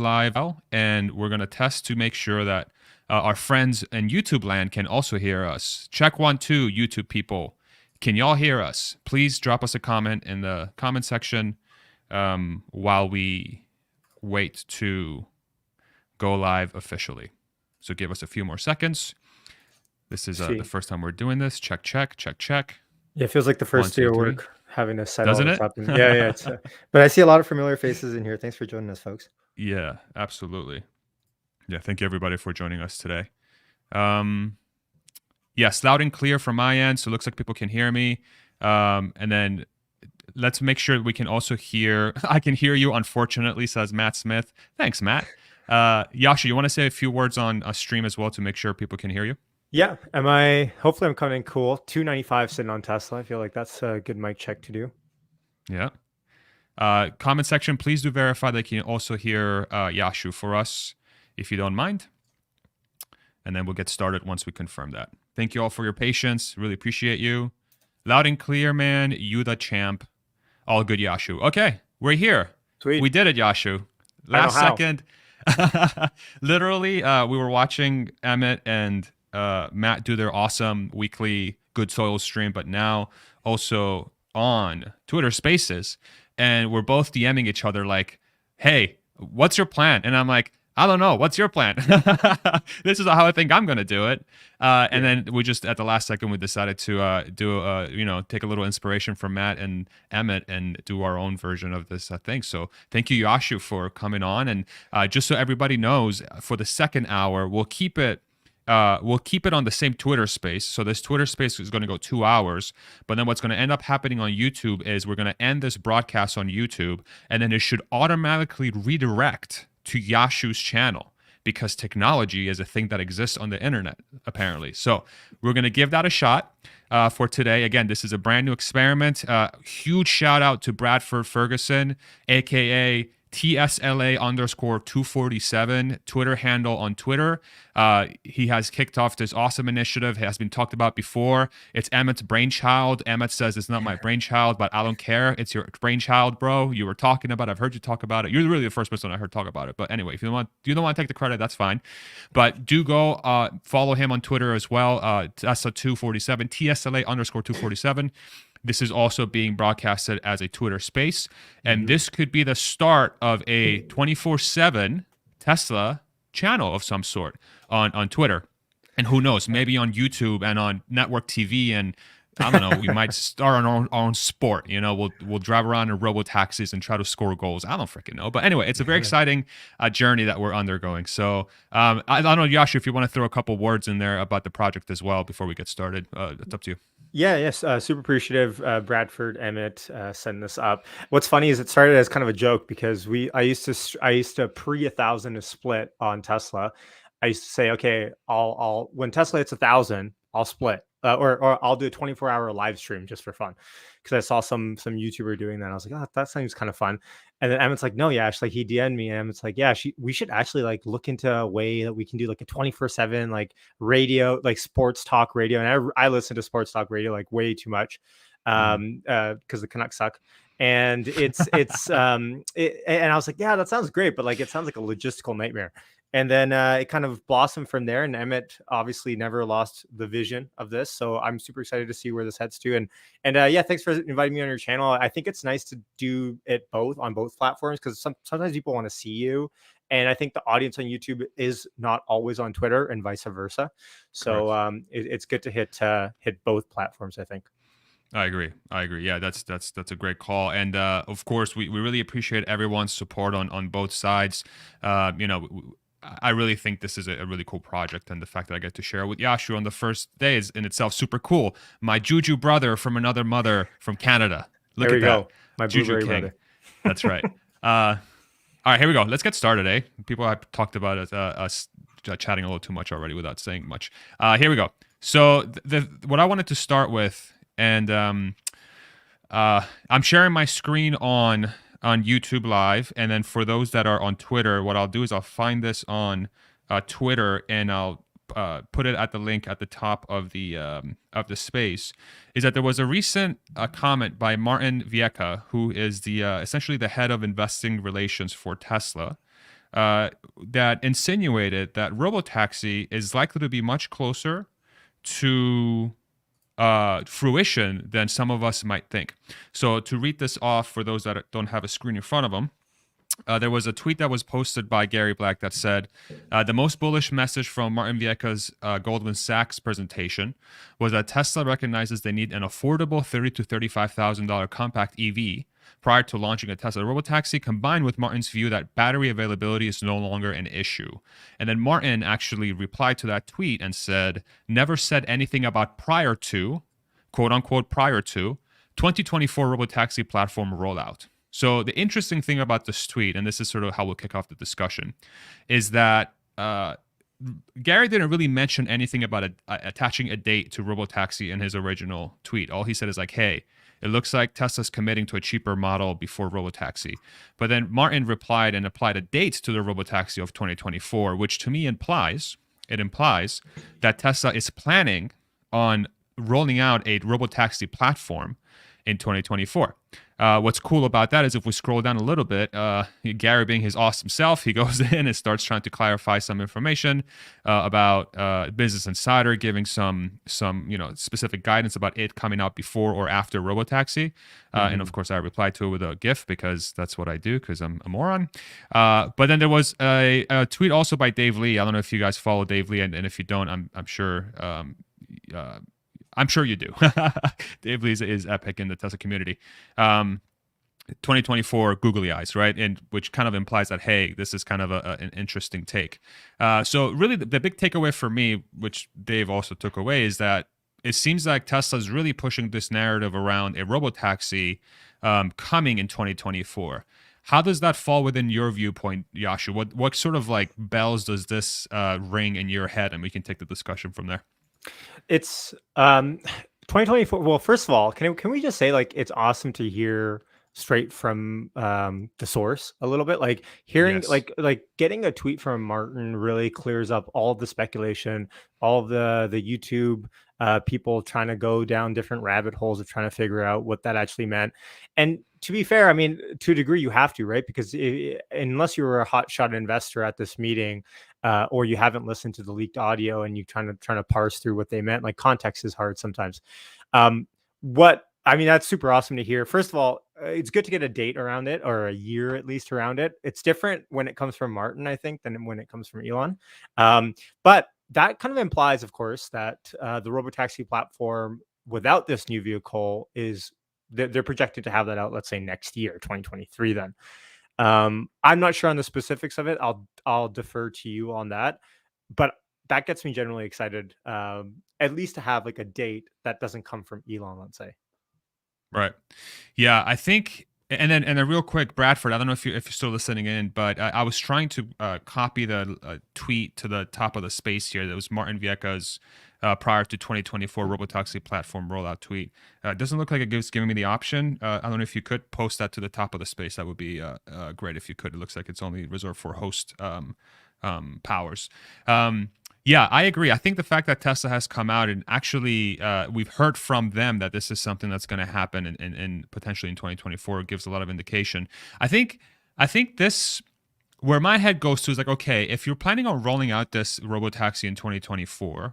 live now, and we're going to test to make sure that our friends in YouTube land can also hear us. Check 1, 2, YouTube people. Can y'all hear us? Please drop us a comment in the comment section while we wait to go live officially. So give us a few more seconds. This is the first time we're doing this. Check, check, check, check. Yeah, it feels like the first day of work having to set all this up. Yeah. But I see a lot of familiar faces in here. Thanks for joining us, folks. Yeah, absolutely. Yeah, thank you everybody for joining us today. Yes, loud and clear from my end, so it looks like people can hear me. And then let's make sure we can also hear. I can hear you, unfortunately, says Matt Smith. Thanks, Matt. Yashu, you want to say a few words on a stream as well to make sure people can hear you? Yeah. Hopefully I'm coming in cool. 295 sitting on Tesla. I feel like that's a good mic check to do. Yeah. Comment section, please do verify that you can also hear Yashu for us, if you don't mind. And then we'll get started once we confirm that. Thank you all for your patience. Really appreciate you. Loud and clear, man. You the champ. All good, Yashu. Okay, we're here. Sweet. We did it, Yashu. Last second. Literally, we were watching Emmett and Matt do their awesome weekly Good Soil stream, but now also on Twitter Spaces. And we're both DMing each other like, hey, what's your plan? And I'm like, I don't know. What's your plan? This is how I think I'm going to do it. And then we just, at the last second, we decided to take a little inspiration from Matt and Emmett and do our own version of this thing. So thank you, Yashu, for coming on. And just so everybody knows, for the second hour, we'll keep it on the same Twitter space. So this Twitter space is going to go 2 hours. But then what's going to end up happening on YouTube is we're going to end this broadcast on YouTube, and then it should automatically redirect to Yashu's channel, because technology is a thing that exists on the internet, apparently. So we're going to give that a shot for today. Again, this is a brand new experiment. Huge shout out to Bradford Ferguson, aka TSLA _247 Twitter handle on Twitter. He has kicked off this awesome initiative. It has been talked about before. It's Emmett's brainchild. Emmett says it's not my brainchild, but I don't care. It's your brainchild, bro. You were talking about it. I've heard you talk about it. You're really the first person I heard talk about it. But anyway, if you don't want to take the credit, that's fine. But do go follow him on Twitter as well. TSLA 247. This is also being broadcasted as a Twitter space. And this could be the start of a 24/7 Tesla channel of some sort on Twitter. And who knows, maybe on YouTube and on network TV, and I don't know, we might start our own sport. We'll drive around in Robotaxis and try to score goals. I don't freaking know. But anyway, it's a very exciting journey that we're undergoing. So I don't know, Yashu, if you want to throw a couple words in there about the project as well before we get started. It's up to you. Yes. Super appreciative. Bradford, Emmett, setting this up. What's funny is it started as kind of a joke because I used to pre 1,000 a split on Tesla. I used to say, okay, I'll when Tesla hits 1,000, I'll split, or I'll do a 24-hour live stream just for fun, because I saw some YouTuber doing that. I was like, oh, that seems kind of fun. And then Emmett's like, no, yeah, actually, he DM'd me, and Emmett's like, yeah, we should actually like look into a way that we can do like a 24/7 like radio, like sports talk radio. And I listen to sports talk radio like way too much, because the Canucks suck. And and I was like, yeah, that sounds great, but like it sounds like a logistical nightmare. And then it kind of blossomed from there. And Emmett obviously never lost the vision of this. So I'm super excited to see where this heads to. And yeah, thanks for inviting me on your channel. I think it's nice to do it on both platforms, because sometimes people want to see you. And I think the audience on YouTube is not always on Twitter, and vice versa. So it's good to hit both platforms, I think. I agree. Yeah, that's a great call. And of course, we really appreciate everyone's support on both sides. I really think this is a really cool project, and the fact that I get to share it with Yashu on the first day is in itself super cool. My Juju brother from another mother from Canada. Look at that. Go. My Juju King. Brother. That's right. All right, here we go. Let's get started, eh? People have talked about us chatting a little too much already without saying much. Here we go. So what I wanted to start with, and I'm sharing my screen on YouTube Live, and then for those that are on Twitter, what I'll do is I'll find this on Twitter, and I'll put it at the link at the top of the space. Is that there was a recent comment by Martin Vieca, who is the essentially the head of investing relations for Tesla, that insinuated that Robotaxi is likely to be much closer to fruition than some of us might think. So to read this off for those that don't have a screen in front of them, there was a tweet that was posted by Gary Black that said, the most bullish message from Martin Vieca's Goldman Sachs presentation was that Tesla recognizes they need an affordable $30,000 to $35,000 compact EV prior to launching a Tesla Robotaxi, combined with Martin's view that battery availability is no longer an issue. And then Martin actually replied to that tweet and said, never said anything about prior to, quote unquote, prior to 2024 Robotaxi platform rollout. So the interesting thing about this tweet, and this is sort of how we'll kick off the discussion, is that Gary didn't really mention anything about attaching a date to Robotaxi in his original tweet. All he said is like, hey, it looks like Tesla's committing to a cheaper model before Robotaxi. But then Martin replied and applied a date to the Robotaxi of 2024, which to me implies that Tesla is planning on rolling out a Robotaxi platform in 2024. What's cool about that is if we scroll down a little bit, Gary being his awesome self, he goes in and starts trying to clarify some information about Business Insider giving some specific guidance about it coming out before or after Robotaxi. And of course, I replied to it with a GIF because that's what I do because I'm a moron. But then there was a tweet also by Dave Lee. I don't know if you guys follow Dave Lee, and if you don't, I'm sure. I'm sure you do. Dave Lee is epic in the Tesla community. 2024 googly eyes, right? And which kind of implies that, hey, this is kind of an interesting take. So really the big takeaway for me, which Dave also took away, is that it seems like Tesla's really pushing this narrative around a Robotaxi coming in 2024. How does that fall within your viewpoint, Yashu? What sort of like bells does this ring in your head? And we can take the discussion from there. It's 2024. Well, first of all, can we just say like it's awesome to hear straight from the source a little bit, like hearing like getting a tweet from Martin really clears up all of the speculation, all of the YouTube people trying to go down different rabbit holes of trying to figure out what that actually meant. And to be fair, I mean, to a degree you have to, right? Because unless you were a hotshot investor at this meeting, or you haven't listened to the leaked audio and you're trying to parse through what they meant, like context is hard sometimes. That's super awesome to hear. First of all, it's good to get a date around it, or a year at least around it. It's different when it comes from Martin, I think, than when it comes from Elon. But that kind of implies, of course, that the Robotaxi platform without this new vehicle is they're projected to have that out, let's say next year, 2023 then. I'm not sure on the specifics of it. I'll defer to you on that, but that gets me generally excited, at least to have like a date that doesn't come from Elon, let's say. Right. Yeah, I think, and then real quick, Bradford, I don't know if you're still listening in, but I was trying to copy the tweet to the top of the space here. That was Martin Vieca's prior to 2024 Robotaxi platform rollout tweet. It doesn't look like it's giving me the option. I don't know if you could post that to the top of the space. That would be great if you could. It looks like it's only reserved for host powers. Yeah, I agree. I think the fact that Tesla has come out and actually we've heard from them that this is something that's going to happen in potentially in 2024 gives a lot of indication. I think this, where my head goes to is like, okay, if you're planning on rolling out this Robotaxi in 2024,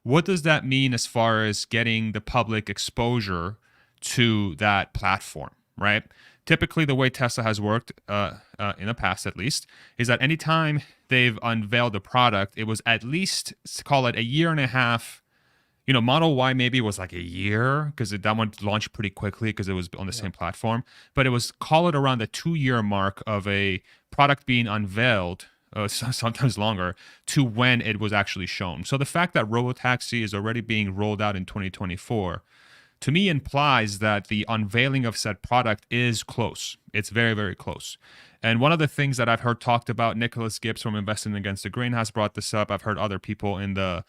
what does that mean as far as getting the public exposure to that platform, right? Typically, the way Tesla has worked in the past, at least, is that anytime they've unveiled a product, it was at least, call it a year and a half. Model Y maybe was like a year because that one launched pretty quickly because it was on the same platform. But it was, call it around the 2-year mark of a product being unveiled, sometimes longer, to when it was actually shown. So the fact that Robotaxi is already being rolled out in 2024, to me implies that the unveiling of said product is close. It's very, very close. And one of the things that I've heard talked about, Nicholas Gibbs from Investing Against the Grain has brought this up. I've heard other people in the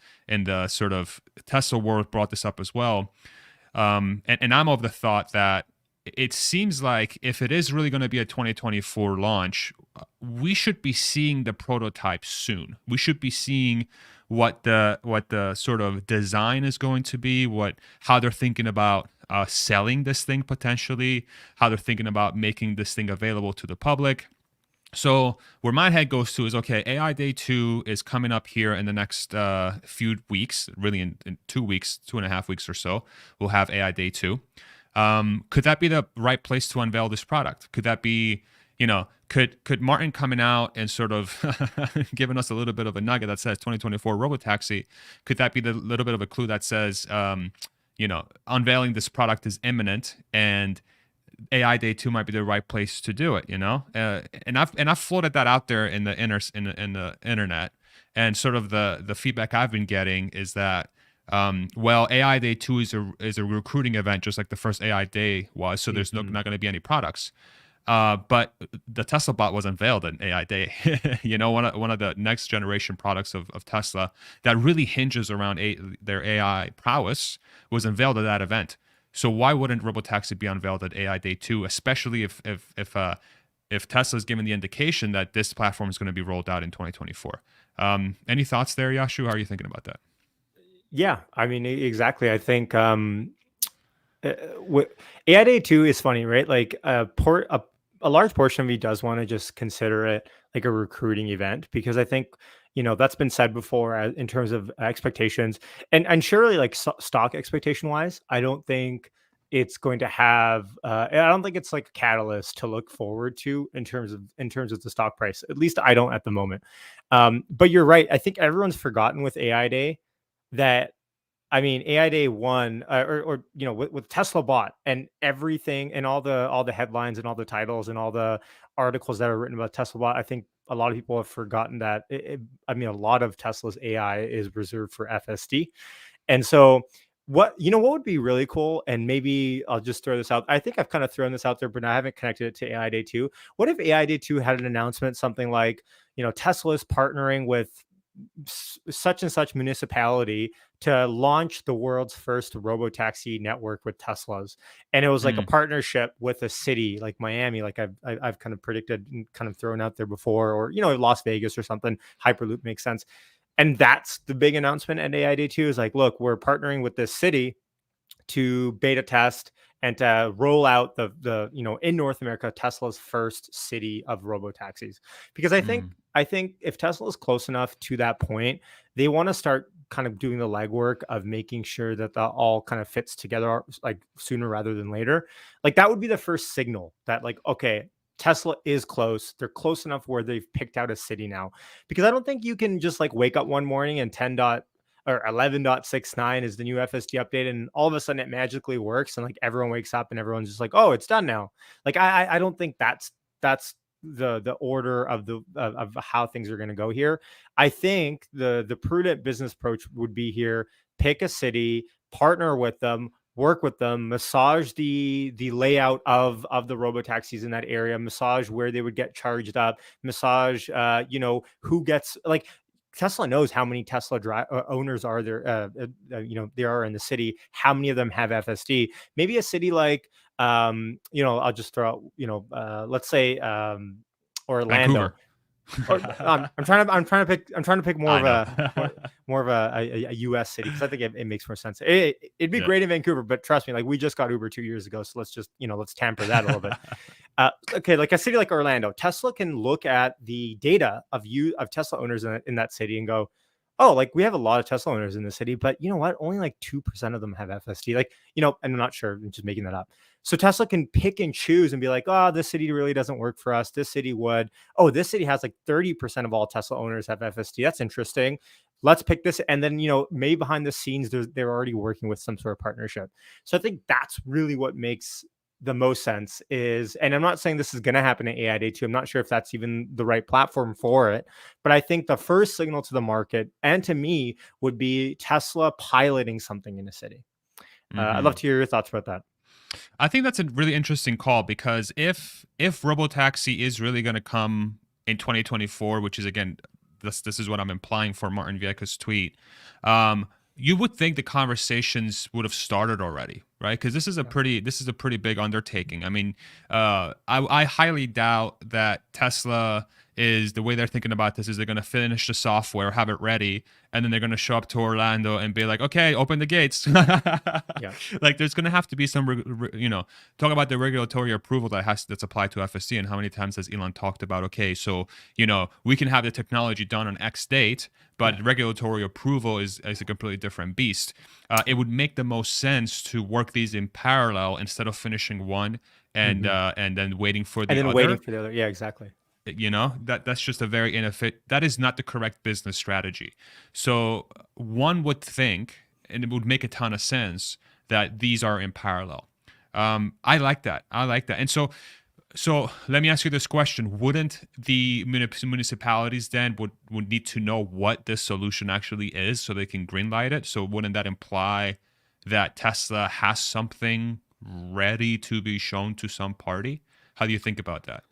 sort of Tesla world brought this up as well. And I'm of the thought that it seems like if it is really going to be a 2024 launch, we should be seeing the prototype soon. We should be seeing what the sort of design is going to be, how they're thinking about selling this thing potentially, how they're thinking about making this thing available to the public. So where my head goes to is, okay, AI Day 2 is coming up here in the next few weeks, really in 2 weeks, 2.5 weeks or so. We'll have AI Day 2. Could that be the right place to unveil this product? Could that be, could Martin coming out and sort of giving us a little bit of a nugget that says 2024 Robotaxi, could that be the little bit of a clue that says, unveiling this product is imminent, and AI Day 2 might be the right place to do it, and I've floated that out there in the in the internet, and sort of the feedback I've been getting is that, well, AI Day 2 is a recruiting event, just like the first AI Day was, so there's not going to be any products. But the Tesla bot was unveiled at AI Day. One of the next generation products of Tesla that really hinges around their AI prowess was unveiled at that event. So why wouldn't Robotaxi be unveiled at AI Day 2, especially if Tesla is given the indication that this platform is going to be rolled out in 2024? Any thoughts there, Yashu? How are you thinking about that? Yeah, I mean, exactly. I think AI Day 2 is funny, right? Like a large portion of me does want to just consider it like a recruiting event, because I think that's been said before in terms of expectations, and surely like stock expectation wise, I don't think it's going to have I don't think it's like a catalyst to look forward to in terms of the stock price. At least I don't at the moment. But you're right. I think everyone's forgotten with AI Day that, I mean, AI Day 1, or with Tesla bot and everything, and all the headlines and all the titles and all the articles that are written about Tesla bot. I think a lot of people have forgotten that. I mean, a lot of Tesla's AI is reserved for FSD, and so what would be really cool, and maybe I'll just throw this out. I think I've kind of thrown this out there, but I haven't connected it to AI Day 2. What if AI Day 2 had an announcement, something like, Tesla is partnering with such and such municipality to launch the world's first robotaxi network with Teslas, and it was like a partnership with a city like Miami, like I've kind of predicted and kind of thrown out there before, or Las Vegas or something. Hyperloop makes sense, and that's the big announcement at AI Day 2 is like, look, we're partnering with this city to beta test and to roll out the in North America, Tesla's first city of robo taxis. Because I think if Tesla is close enough to that point, they want to start kind of doing the legwork of making sure that that all kind of fits together, like sooner rather than later. Like that would be the first signal that, like, okay, Tesla is close. They're close enough where they've picked out a city now. Because I don't think you can just like wake up one morning and 11.69 is the new FSD update, and all of a sudden it magically works, and like everyone wakes up and everyone's just like, oh, it's done now. Like I don't think that's the order of how things are going to go here. I think the prudent business approach would be here: pick a city, partner with them, work with them, massage the layout of the robo taxis in that area, massage where they would get charged up, massage who gets, like, Tesla knows how many Tesla owners are there. There are in the city. How many of them have FSD? Maybe a city like, I'll just throw out, let's say Orlando. Vancouver. I'm trying to pick more I of know. a US city, because I think it makes more sense. It'd be Yeah. great in Vancouver, but trust me, like we just got Uber 2 years ago, so let's just let's tamper that a little bit. Okay, like a city like Orlando, Tesla can look at the data of Tesla owners in that city and go, oh, like we have a lot of Tesla owners in the city, but you know what? Only like 2% of them have FSD. Like, and I'm not sure, I'm just making that up. So Tesla can pick and choose and be like, oh, this city really doesn't work for us. This city would. Oh, this city has like 30% of all Tesla owners have FSD. That's interesting. Let's pick this. And then, maybe behind the scenes, they're already working with some sort of partnership. So I think that's really what makes the most sense is, and I'm not saying this is going to happen at AI Day 2. I'm not sure if that's even the right platform for it, but I think the first signal to the market and to me would be Tesla piloting something in a city. I'd love to hear your thoughts about that. I think that's a really interesting call, because if Robotaxi is really going to come in 2024, which is, again, this is what I'm implying for Martin Vieca's tweet, you would think the conversations would have started already, right? Because this is a pretty big undertaking. I mean, I highly doubt that Tesla is the way they're thinking about this is they're going to finish the software, have it ready, and then they're going to show up to Orlando and be like, okay, open the gates. Yeah. Like there's going to have to be some, talk about the regulatory approval that's applied to FSD, and how many times has Elon talked about, okay, so, we can have the technology done on X date, but regulatory approval is a completely different beast. It would make the most sense to work these in parallel instead of finishing one and then waiting for And the then waiting other. for the other. Yeah, exactly. That's just a very inefficient, that is not the correct business strategy. So one would think, and it would make a ton of sense, that these are in parallel. I like that. And so let me ask you this question: wouldn't the municipalities then would need to know what this solution actually is so they can greenlight it? So wouldn't that imply that Tesla has something ready to be shown to some party? How do you think about that?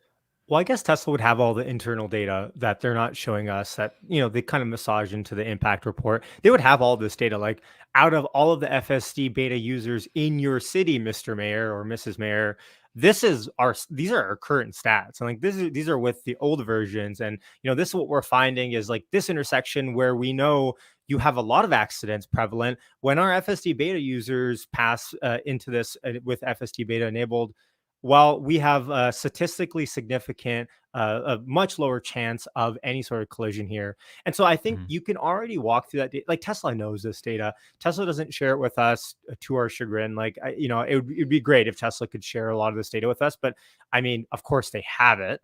Well, I guess Tesla would have all the internal data that they're not showing us that, they kind of massage into the impact report. They would have all this data, like out of all of the FSD beta users in your city, Mr. Mayor or Mrs. Mayor, these are our current stats. And like these are with the old versions. And this is what we're finding is like this intersection where we know you have a lot of accidents prevalent when our FSD beta users pass into this with FSD beta enabled. Well, we have a statistically significant, a much lower chance of any sort of collision here. And so I think Mhm. you can already walk through that. Like Tesla knows this data. Tesla doesn't share it with us to our chagrin. Like, it'd be great if Tesla could share a lot of this data with us. But I mean, of course they have it.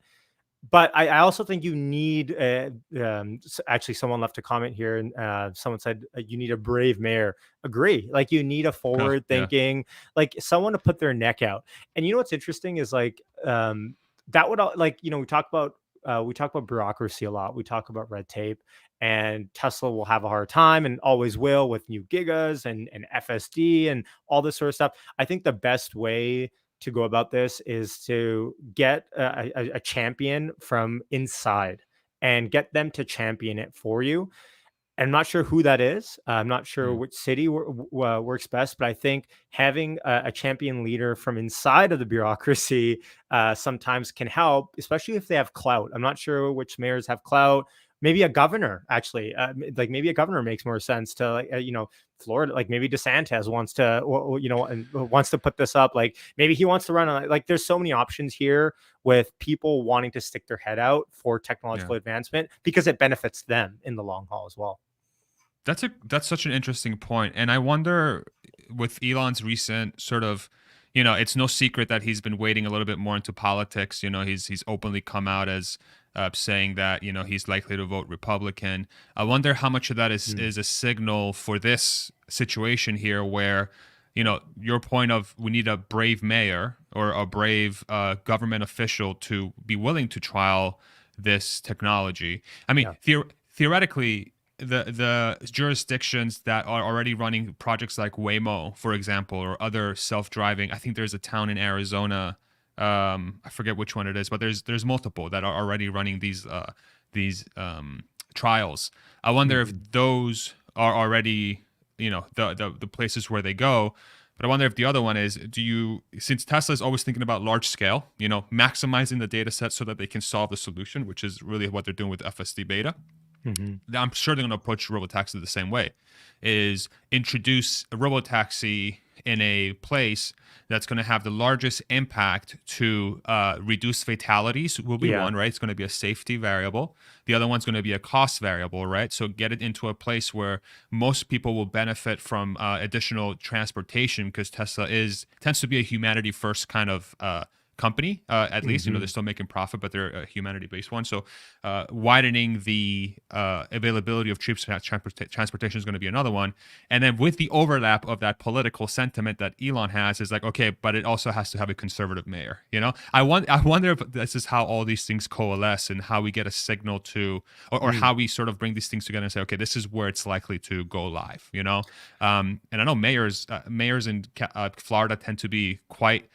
But I also think you need, actually, someone left a comment here, and someone said you need a brave mayor. Agree. Like you need a forward Yeah. thinking, like someone to put their neck out. And what's interesting is like that would like we talk about bureaucracy a lot. We talk about red tape, and Tesla will have a hard time, and always will, with new gigas and FSD and all this sort of stuff. I think the best way to go about this is to get a champion from inside and get them to champion it for you. I'm not sure who that is. I'm not sure Mm. which city works best, but I think having a champion leader from inside of the bureaucracy sometimes can help, especially if they have clout. I'm not sure which mayors have clout. Maybe a governor, actually, like maybe a governor makes more sense to, like, Florida. Like maybe DeSantis wants to, and wants to put this up. Like maybe he wants to run on. Like there's so many options here with people wanting to stick their head out for Yeah. technological advancement because it benefits them in the long haul as well. That's such an interesting point. And I wonder, with Elon's recent sort of, it's no secret that he's been wading a little bit more into politics. He's openly come out as saying that, he's likely to vote Republican. I wonder how much of that is a signal for this situation here where, your point of we need a brave mayor or a brave government official to be willing to trial this technology. I mean, Yeah. theoretically, the jurisdictions that are already running projects like Waymo, for example, or other self-driving. I think there's a town in Arizona. I forget which one it is, but there's multiple that are already running these trials. I wonder if those are already, the places where they go. But I wonder if the other one is, since Tesla is always thinking about large scale, maximizing the data set so that they can solve the solution, which is really what they're doing with FSD beta. I'm sure they're going to approach Robotaxi the same way, is introduce a Robotaxi in a place that's going to have the largest impact to reduce fatalities will be one, right? It's going to be a safety variable. The other one's going to be a cost variable, right? So get it into a place where most people will benefit from additional transportation because Tesla tends to be a humanity first kind of company, at least. They're still making profit, but they're a humanity-based one. So widening the availability of cheap transportation is going to be another one. And then with the overlap of that political sentiment that Elon has is like, okay, but it also has to have a conservative mayor. I wonder if this is how all these things coalesce and how we get a signal to, or how we sort of bring these things together and say, okay, this is where it's likely to go live. And I know mayors in Florida tend to be quite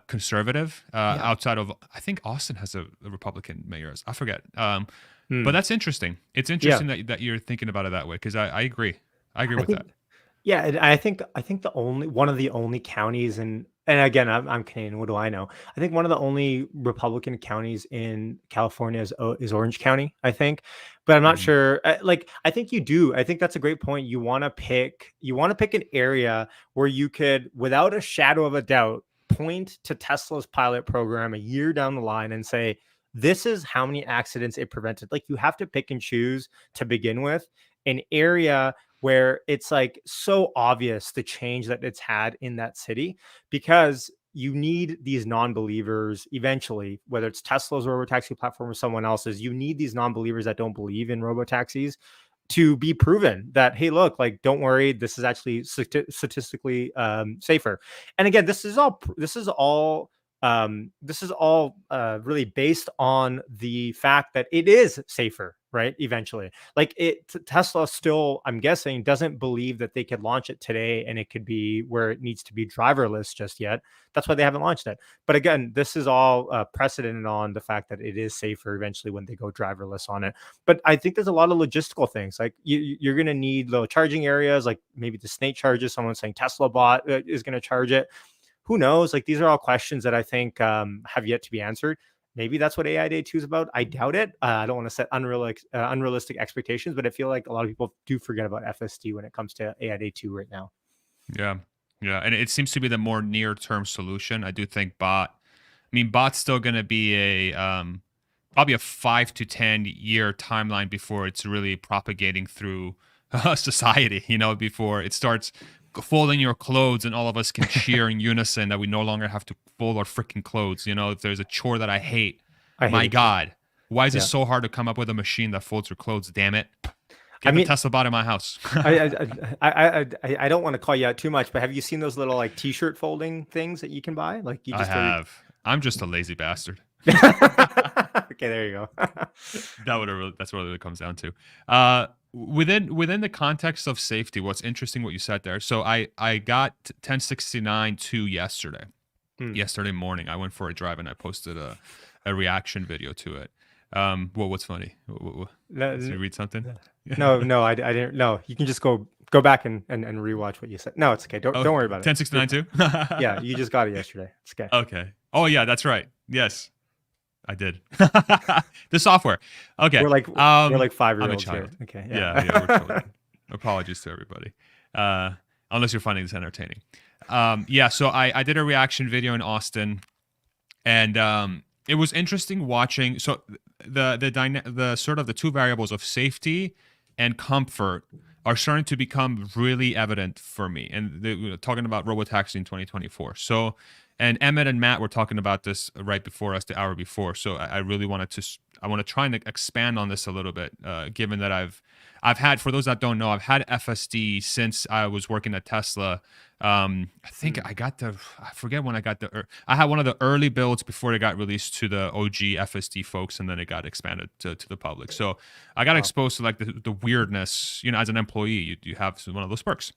conservative outside of, I think Austin has a Republican mayor. I forget. But that's interesting. It's interesting that you're thinking about it that way, because I agree. I agree with that. Yeah, and I think one of the only counties in and again, I'm Canadian. What do I know? I think one of the only Republican counties in California is Orange County, I think, but I'm not Mhm. sure. Like, I think you do. I think that's a great point. You want to pick an area where you could, without a shadow of a doubt, point to Tesla's pilot program a year down the line and say, this is how many accidents it prevented. Like, you have to pick and choose to begin with an area where it's like so obvious the change that it's had in that city, because you need these non-believers eventually, whether it's Tesla's robotaxi platform or someone else's. You need these non-believers that don't believe in robotaxis to be proven that, hey, look, like, don't worry, this is actually statistically safer. And again, this is all really based on the fact that it is safer, right? Eventually, like, Tesla still, I'm guessing, doesn't believe that they could launch it today and it could be where it needs to be driverless just yet. That's why they haven't launched it. But again, this is all precedented on the fact that it is safer eventually when they go driverless on it. But I think there's a lot of logistical things. Like, you're going to need low charging areas, like maybe the Snake charges. Someone's saying Tesla bot is going to charge it. Who knows? Like, these are all questions that I think have yet to be answered. Maybe that's what AI Day 2 is about. I doubt it. I don't want to set unrealistic expectations, but I feel like a lot of people do forget about FSD when it comes to AI Day 2 right now. Yeah. Yeah. And it seems to be the more near term solution. I do think bot's still going to be probably a 5 to 10 year timeline before it's really propagating through society, before it starts folding your clothes and all of us can cheer in unison that we no longer have to fold our freaking clothes. If there's a chore that I hate, I hate my it too. God, why is it Yeah. so hard to come up with a machine that folds your clothes? Damn it. I Get the mean, Tesla bot in my house. I don't want to call you out too much, but have you seen those little like t-shirt folding things that you can buy? Like, you I just have. I'm just a lazy bastard. okay, there you go. That's what it really comes down to. Within the context of safety, what's interesting what you said there. So I got 1069 yesterday. Hmm. Yesterday morning, I went for a drive and I posted a reaction video to it. What's funny? No, Did you read something? no, I didn't. No, you can just go back and rewatch what you said. No, it's okay. Don't Oh, don't worry about it. 1069 too? Yeah, you just got it yesterday. It's okay. Okay. Oh yeah, that's right. Yes, I did. The software. Okay. We're like I'm a 5-year-olds here. child. Okay, Yeah, we're yeah. children. Apologies to everybody. Unless you're finding this entertaining. Yeah, so I did a reaction video in Austin, and it was interesting watching. So the sort of the two variables of safety and comfort are starting to become really evident for me. And we were talking about Robotaxi in 2024. So, and Emmett and Matt were talking about this right before us, the hour before. So I really wanted to, I want to try and expand on this a little bit, given that I've had, for those that don't know, I've had FSD since I was working at Tesla. I think I forget when I got I had one of the early builds before it got released to the OG FSD folks, and then it got expanded to the public. So I got exposed to like the weirdness, as an employee, you have one of those perks.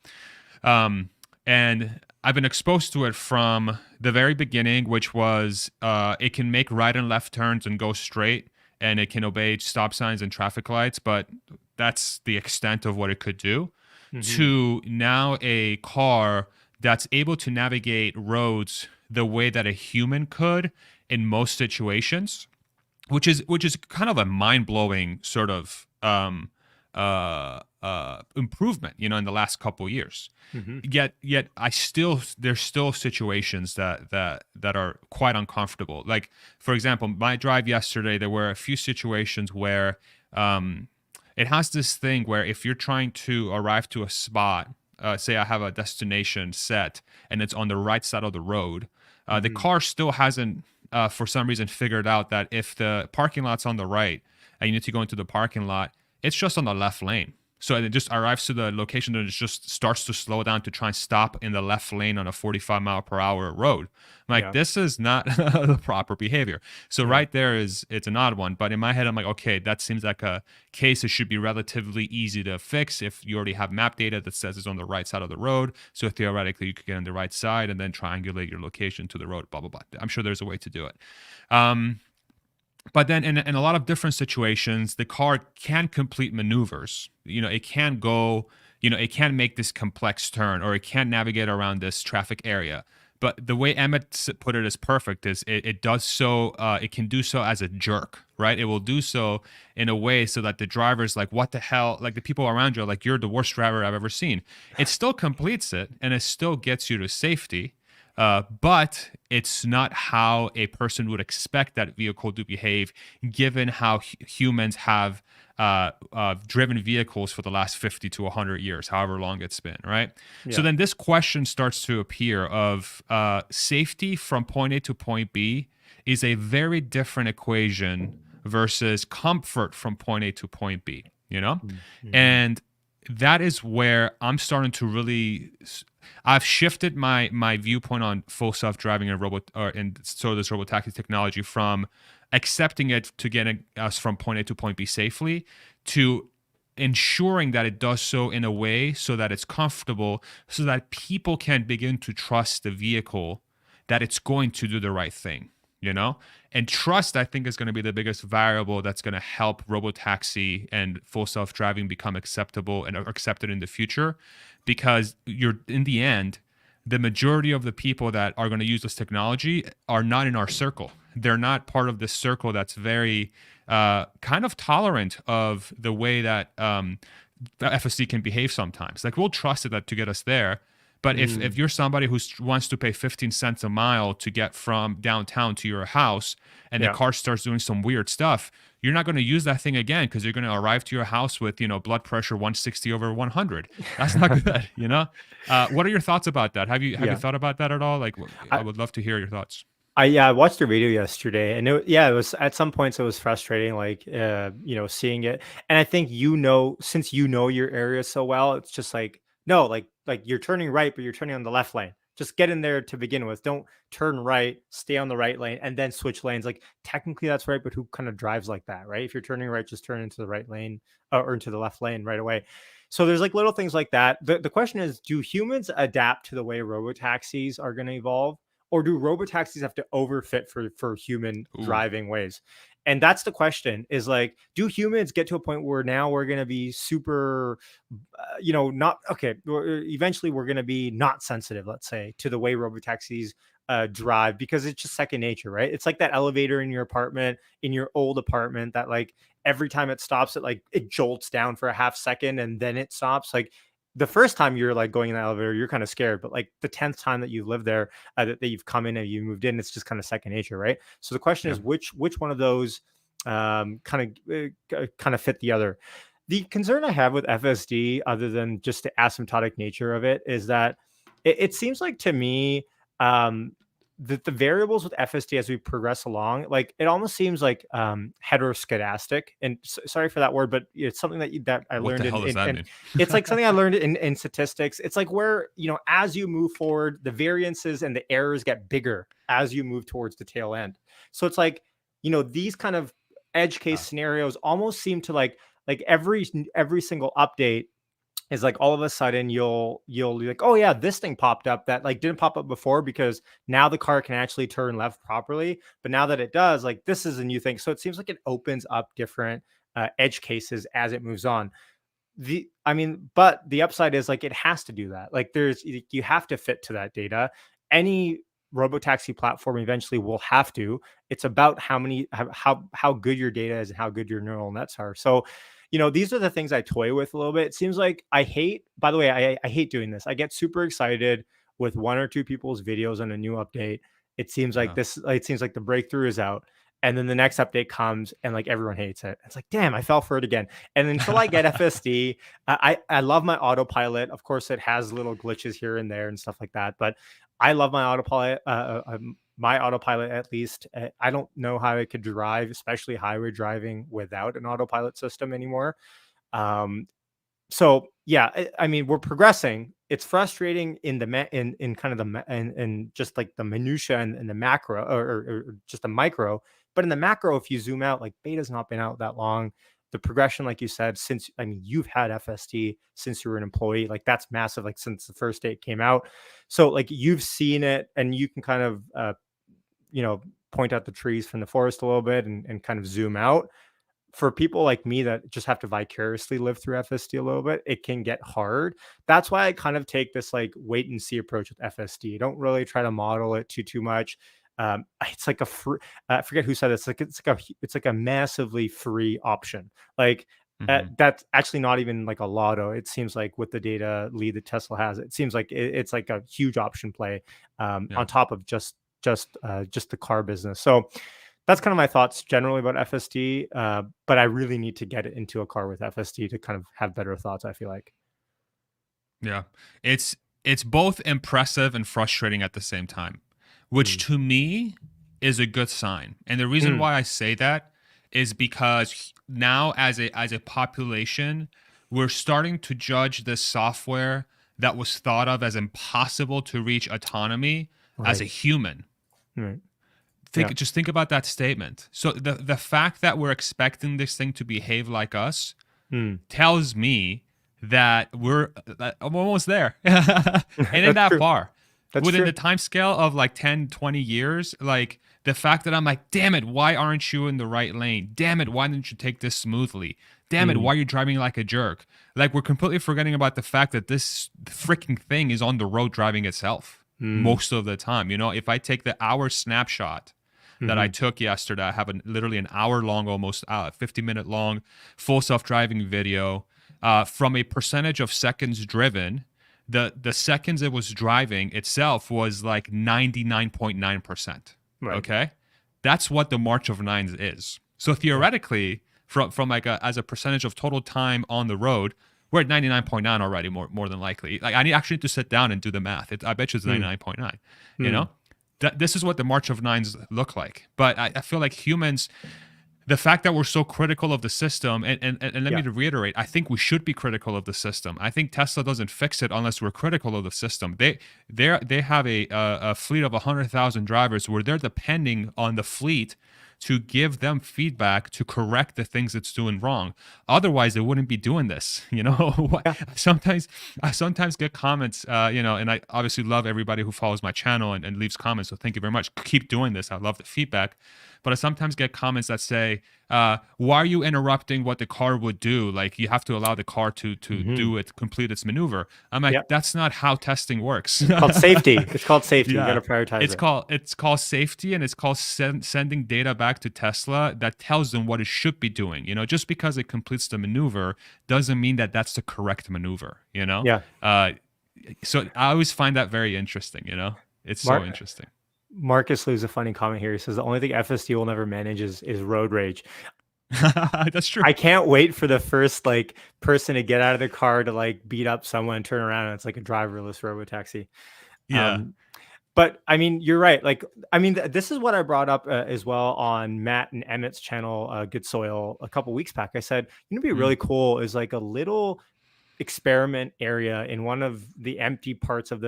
And I've been exposed to it from the very beginning, which was it can make right and left turns and go straight, and it can obey stop signs and traffic lights, but that's the extent of what it could do. To now a car that's able to navigate roads the way that a human could in most situations, which is kind of a mind-blowing sort of improvement, in the last couple of years. Yet there's still situations that are quite uncomfortable. Like, for example, my drive yesterday, there were a few situations where it has this thing where if you're trying to arrive to a spot, say I have a destination set and it's on the right side of the road, the car still hasn't, for some reason, figured out that if the parking lot's on the right and you need to go into the parking lot, it's just on the left lane. So it just arrives to the location and it just starts to slow down to try and stop in the left lane on a 45-mile-per-hour road. I'm like, this is not the proper behavior. So right there it's an odd one. But in my head, I'm like, okay, that seems like a case that should be relatively easy to fix if you already have map data that says it's on the right side of the road. So theoretically, you could get on the right side and then triangulate your location to the road, blah, blah, blah. I'm sure there's a way to do it. But then in a lot of different situations, the car can complete maneuvers. It can go, it can make this complex turn, or it can navigate around this traffic area. But the way Emmett put it is perfect. Is it does so? It can do so as a jerk, right? It will do so in a way so that the driver's like, "What the hell?" Like the people around you are like, "You're the worst driver I've ever seen." It still completes it, and it still gets you to safety. But it's not how a person would expect that vehicle to behave, given how humans have driven vehicles for the last 50 to 100 years, however long it's been, right? So Yeah. then this question starts to appear of safety from point A to point B is a very different equation versus comfort from point A to point B, you know? Mm-hmm. And that is where I'm starting to really I've shifted my viewpoint on full self-driving and so this robotaxi technology from accepting it to getting us from point A to point B safely to ensuring that it does so in a way so that it's comfortable so that people can begin to trust the vehicle that it's going to do the right thing, you know? And trust, I think, is going to be the biggest variable that's going to help robotaxi and full self-driving become acceptable and accepted in the future, because you're in the end, the majority of the people that are going to use this technology are not in our circle. They're not part of this circle that's very kind of tolerant of the way that FSD can behave sometimes. Like we'll trust it that to get us there. But if you're somebody who wants to pay 15 cents a mile to get from downtown to your house and the Yeah. car starts doing some weird stuff, you're not going to use that thing again because you're going to arrive to your house with, blood pressure 160 over 100. That's not good, you know? What are your thoughts about that? Have you Yeah. thought about that at all? Like, I I, would love to hear your thoughts. I watched a video yesterday, and it was at some points it was frustrating, like seeing it. And I think since you know your area so well, it's just like no, like you're turning right, but you're turning on the left lane. Just get in there to begin with. Don't turn right, stay on the right lane, and then switch lanes. Like technically that's right, but who kind of drives like that, right? If you're turning right, just turn into the right lane or into the left lane right away. So there's like little things like that. The question is, do humans adapt to the way robotaxis are going to evolve? Or do robotaxis have to overfit for human Ooh, driving ways? And that's the question, is like, do humans get to a point where now we're going to be super, not okay. Eventually we're going to be not sensitive, let's say, to the way robotaxis drive, because it's just second nature, right? It's like that elevator in your apartment, in your old apartment, that like every time it stops, it jolts down for a half second and then it stops. Like the first time you're like going in the elevator, you're kind of scared, but like the 10th time that you've lived there, that you've come in and you moved in, it's just kind of second nature, right? So the question yeah. is, which one of those kind of fit the other? The concern I have with FSD, other than just the asymptotic nature of it, is that it seems like to me, um, that the variables with FSD as we progress along, like it almost seems like heteroscedastic. And sorry for that word, but it's something that I What the learned hell does that in mean? it's like something I learned in statistics. It's like where, as you move forward, the variances and the errors get bigger as you move towards the tail end. So it's like, these kind of edge case Yeah. scenarios almost seem to like every single update is like all of a sudden you'll be like, oh yeah, this thing popped up that like didn't pop up before, because now the car can actually turn left properly. But now that it does, like this is a new thing. So it seems like it opens up different edge cases as it moves on. But the upside is like it has to do that. Like you have to fit to that data. Any robotaxi platform eventually will have to. It's about how good your data is and how good your neural nets are. So, these are the things I toy with a little bit. It seems like by the way, I hate doing this. I get super excited with one or two people's videos on a new update. Yeah. It seems like the breakthrough is out. And then the next update comes and like everyone hates it. It's like, damn, I fell for it again. And until I get FSD, I love my autopilot. Of course, it has little glitches here and there and stuff like that. But I love my autopilot. My autopilot, at least. I don't know how I could drive, especially highway driving, without an autopilot system anymore. Um, so yeah, I mean, we're progressing. It's frustrating in in kind of in just like the minutia and the macro, or just the micro. But in the macro, if you zoom out, like beta's not been out that long. The progression, like you said, since you've had FST since you were an employee, like that's massive. Like since the first day it came out, so like you've seen it, and you can kind of point out the trees from the forest a little bit and kind of zoom out. for people like me that just have to vicariously live through FSD a little bit, it can get hard. That's why I kind of take this like wait and see approach with FSD. Don't really try to model it too much. It's like a free, I forget who said it. It's like a massively free option. Like Hmm. that's actually not even like a lotto. It seems like with the data lead that Tesla has, it seems like it's like a huge option play Yeah. on top of just the car business. So that's kind of my thoughts generally about FSD. But I really need to get it into a car with FSD to kind of have better thoughts, I feel like. Yeah. It's both impressive and frustrating at the same time, which Mm. to me is a good sign. And the reason Mm. why I say that is because now as a population, we're starting to judge this software that was thought of as impossible to reach autonomy as a Right. human. Right. Yeah. Think about that statement. So the fact that we're expecting this thing to behave like us Mm. tells me that I'm almost there. And in That's that true. far, That's within true. the time scale of like 10, 20 years, like the fact that I'm like, damn it, why aren't you in the right lane? Damn it, why didn't you take this smoothly? Damn it, Mm. why are you driving like a jerk? Like we're completely forgetting about the fact that this freaking thing is on the road driving itself Mm. most of the time. If I take the hour snapshot that I Hmm. took yesterday. I have literally an hour long, almost 50-minute long, full self driving video from a percentage of seconds driven. The seconds it was driving itself was like 99.9%. Right. Okay, that's what the March of Nines is. So Yeah. theoretically, from like as a percentage of total time on the road, we're at 99.9 already, more than likely. Like actually need to sit down and do the math. I bet you it's Mm. 99.9. You Mm. know, this is what the March of Nines look like. But I feel like humans, the fact that we're so critical of the system, and let me Yeah. reiterate, I think we should be critical of the system. I think Tesla doesn't fix it unless we're critical of the system. They have a fleet of 100,000 drivers where they're depending on the fleet to give them feedback to correct the things it's doing wrong. Otherwise, they wouldn't be doing this. Yeah. sometimes I sometimes get comments, and I obviously love everybody who follows my channel and leaves comments. So thank you very much. Keep doing this. I love the feedback. But I sometimes get comments that say, why are you interrupting what the car would do? Like you have to allow the car to Hmm. do it, complete its maneuver. I'm like, Yeah. that's not how testing works. Called safety. It's called safety. You got Yeah, to prioritize it's it. called safety, and it's called sending data back to Tesla that tells them what it should be doing. Just because it completes the maneuver doesn't mean that that's the correct maneuver. Yeah. Uh, so I always find that very interesting. It's so Mark interesting. Marcus leaves a funny comment here. He says the only thing FSD will never manage is road rage. That's true. I can't wait for the first like person to get out of the car to like beat up someone, turn around, and it's like a driverless robotaxi. Yeah. Um, but I mean, you're right. Like, I mean, this is what I brought up as well on Matt and Emmett's channel, Good Soil, a couple weeks back. I said, be Mm, really cool is like a little experiment area in one of the empty parts of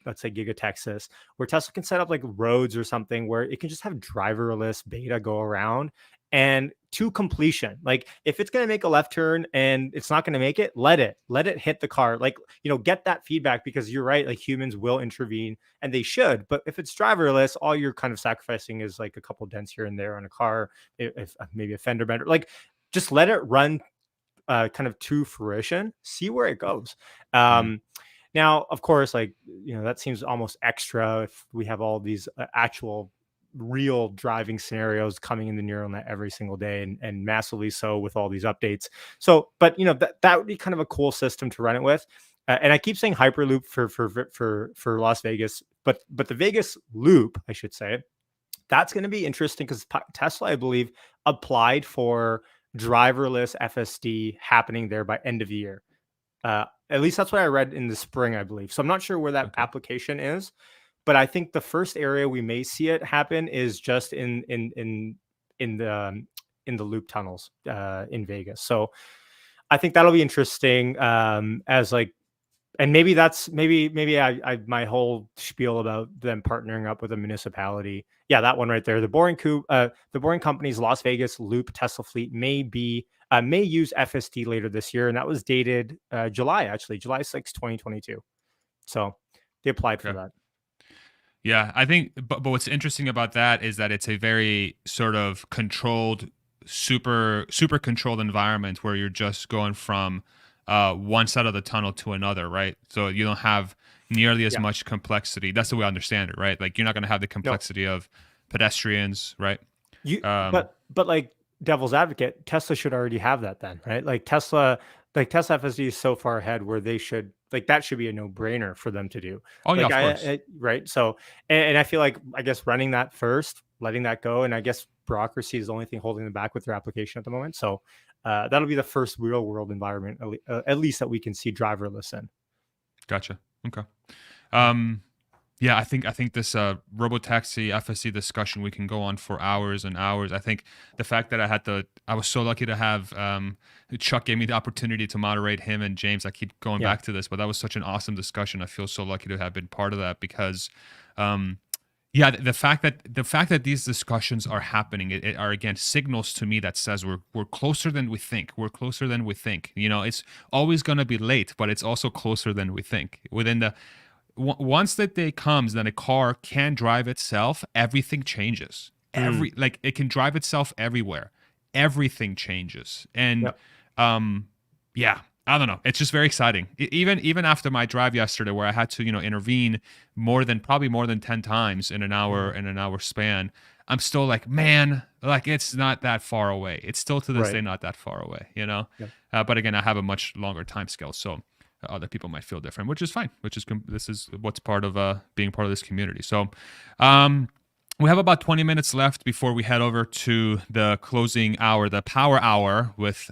let's say Giga Texas, where Tesla can set up like roads or something where it can just have driverless beta go around and to completion. Like if it's going to make a left turn and it's not going to make it, let it hit the car. Like, get that feedback, because you're right, like humans will intervene and they should. But if it's driverless, all you're kind of sacrificing is like a couple dents here and there on a car, if maybe a fender bender. Like just let it run kind of to fruition, see where it goes. mm, Now, of course, like, that seems almost extra if we have all these actual real driving scenarios coming in the neural net every single day, and massively so with all these updates. So, but that would be kind of a cool system to run it with. And I keep saying Hyperloop for Las Vegas, but the Vegas loop, I should say, that's going to be interesting because Tesla, I believe, applied for driverless FSD happening there by end of the year. At least that's what I read in the spring, I believe. So I'm not sure where that okay. application is, but I think the first area we may see it happen is just in the loop tunnels in Vegas. So I think that'll be interesting as like, and maybe that's maybe I my whole spiel about them partnering up with a municipality. Yeah, that one right there. The Boring Company's Las Vegas Loop Tesla fleet may use FSD later this year, and that was dated July 6, 2022. So they applied for Okay. that. Yeah, I think, but what's interesting about that is that it's a very sort of controlled super controlled environment where you're just going from one side of the tunnel to another, right? So you don't have nearly as Yeah. much complexity. That's the way I understand it, right? Like you're not going to have the No. complexity of pedestrians, right? You Um, but like devil's advocate, Tesla should already have that then, right? Tesla FSD is so far ahead where they should like that should be a no-brainer for them to do. oh yeah, Like of course. right. So and I feel like I guess running that first, letting that go, and I guess bureaucracy is the only thing holding them back with their application at the moment. So that'll be the first real world environment, at least that we can see driverless in. Gotcha. Okay. Yeah. Um, yeah, I think this Robotaxi FSC discussion we can go on for hours and hours. I think the fact that I was so lucky to have Chuck gave me the opportunity to moderate him and James. I keep going Yeah. back to this, but that was such an awesome discussion. I feel so lucky to have been part of that because, yeah, the fact that these discussions are happening it are again signals to me that says we're closer than we think. We're closer than we think. You know, it's always going to be late, but it's also closer than we think. Within the once that day comes, then a car can drive itself. Everything changes. Like it can drive itself everywhere. Everything changes, and Yep. yeah, I don't know. It's just very exciting. Even after my drive yesterday, where I had to intervene probably more than 10 times in an hour span, I'm still like, man, like it's not that far away. It's still to this Right. day not that far away, Yep. But again, I have a much longer time scale, so other people might feel different, which is fine. This is what's part of being part of this community. So, we have about 20 minutes left before we head over to the closing hour, the power hour with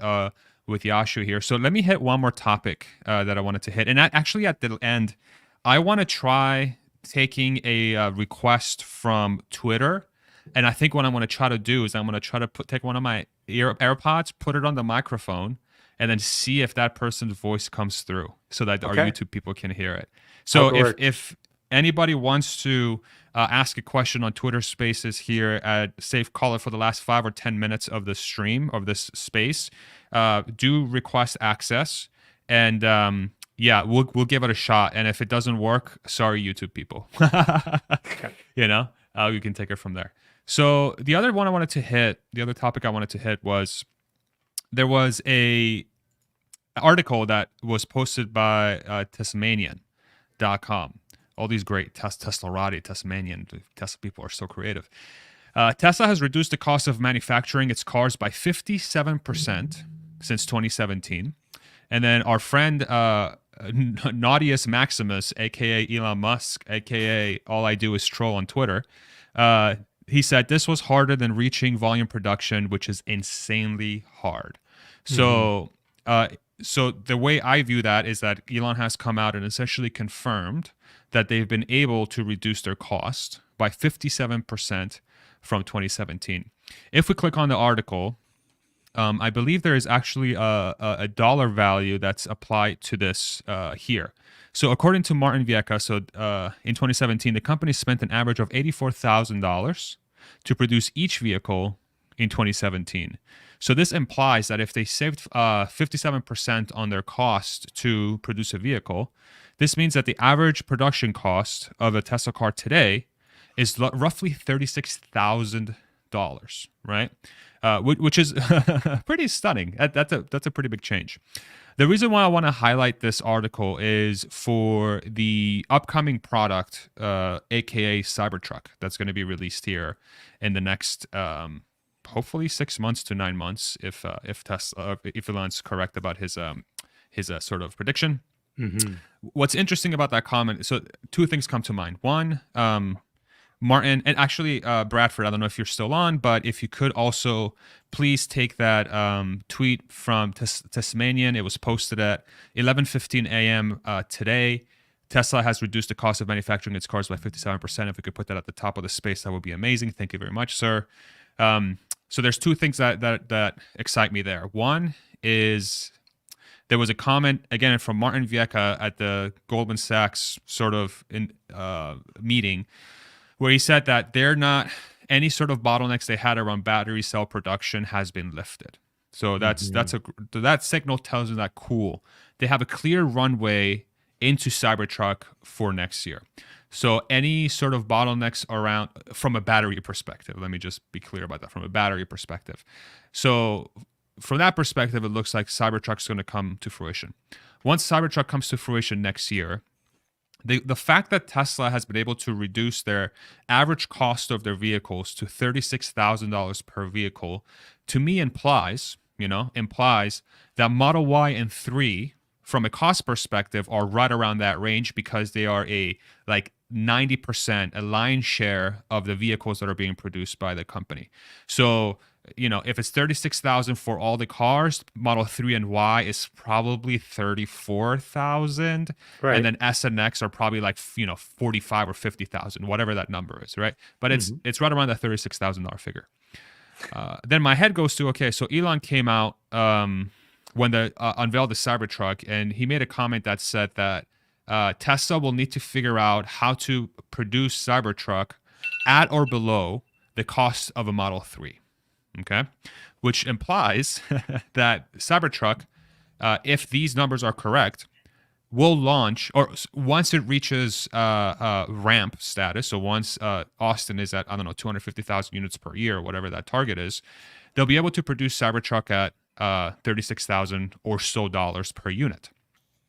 Yashu here. So let me hit one more topic that I wanted to hit, and actually at the end, I want to try taking a request from Twitter. And I think what I'm going to try to do is I'm going to try to take one of my AirPods, put it on the microphone, and then see if that person's voice comes through so that our Okay. YouTube people can hear it. So That works. if anybody wants to ask a question on Twitter Spaces here at Safe Call it for the last 5 or 10 minutes of the stream of this space, do request access, and yeah, we'll give it a shot. And if it doesn't work, sorry, YouTube people. Okay. You can take it from there. So the other topic I wanted to hit was there was a article that was posted by Tasmanian.com. All these great Teslarati, Tasmanian, Tesla people are so creative. Tesla has reduced the cost of manufacturing its cars by 57% since 2017. And then our friend Naughtius Maximus, aka Elon Musk, aka All I Do Is Troll on Twitter, he said this was harder than reaching volume production, which is insanely hard. So, so the way I view that is that Elon has come out and essentially confirmed that they've been able to reduce their cost by 57% from 2017. If we click on the article, I believe there is actually a dollar value that's applied to this here. So according to Martin Vieca, in 2017, the company spent an average of $84,000 to produce each vehicle in 2017. So this implies that if they saved 57% on their cost to produce a vehicle, this means that the average production cost of a Tesla car today is roughly $36,000, right? Which is pretty stunning. That's a pretty big change. The reason why I want to highlight this article is for the upcoming product, aka Cybertruck, that's going to be released here in the next hopefully 6 months to 9 months, if Elon's correct about his sort of prediction. Mm-hmm. What's interesting about that comment? So two things come to mind. One, Martin, and actually Bradford, I don't know if you're still on, but if you could also please take that tweet from Tasmanian. It was posted at 11:15 a.m. Today. Tesla has reduced the cost of manufacturing its cars by 57%. If we could put that at the top of the space, that would be amazing. Thank you very much, sir. So there's two things that excite me there. One is there was a comment again from Martin Vieca at the Goldman Sachs sort of meeting, where he said that they're not any sort of bottlenecks they had around battery cell production has been lifted. So that signal tells you that cool. They have a clear runway into Cybertruck for next year. So any sort of bottlenecks around from a battery perspective, let me just be clear about that, from a battery perspective, So from that perspective, it looks like Cybertruck's going to come to fruition. Once Cybertruck comes to fruition next year, the fact that Tesla has been able to reduce their average cost of their vehicles to $36,000 per vehicle, to me implies that Model Y and 3, from a cost perspective, are right around that range because they are a 90%, a lion's share of the vehicles that are being produced by the company. So, if it's 36,000 for all the cars, Model 3 and Y is probably 34,000. Right. And then S and X are probably 45 or 50,000, whatever that number is, right? But it's right around that $36,000 figure. Then my head goes to, okay, so Elon came out when they unveiled the Cybertruck, and he made a comment that said that Tesla will need to figure out how to produce Cybertruck at or below the cost of a Model 3. Okay, which implies that Cybertruck, if these numbers are correct, will launch, or once it reaches ramp status. So once Austin is at, I don't know, 250,000 units per year, or whatever that target is, they'll be able to produce Cybertruck at $36,000 or so per unit.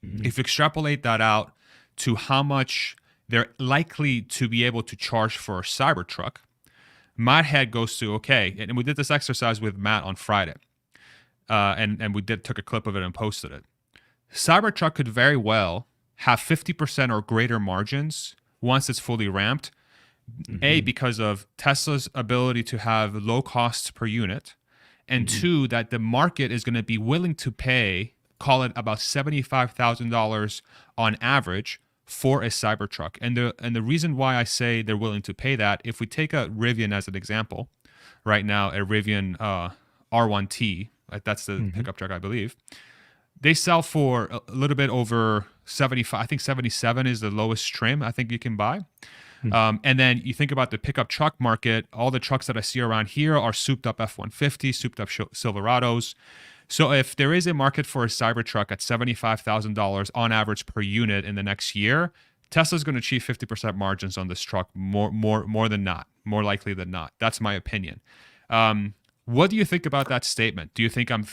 If you extrapolate that out to how much they're likely to be able to charge for a Cybertruck, my head goes to, okay, and we did this exercise with Matt on Friday, and we took a clip of it and posted it. Cybertruck could very well have 50% or greater margins once it's fully ramped, A, because of Tesla's ability to have low costs per unit, and two, that the market is going to be willing to pay, call it about $75,000 on average, for a Cybertruck. And the reason why I say they're willing to pay that, if we take a Rivian as an example, right now, a Rivian R1T, that's the pickup truck, I believe, they sell for a little bit over 75. I think 77 is the lowest trim I think you can buy. And then you think about the pickup truck market, all the trucks that I see around here are souped up F-150, souped up Silverados. So if there is a market for a Cybertruck at $75,000 on average per unit in the next year, Tesla's going to achieve 50% margins on this truck more than not, more likely than not. That's my opinion. What do you think about that statement? Do you think I'm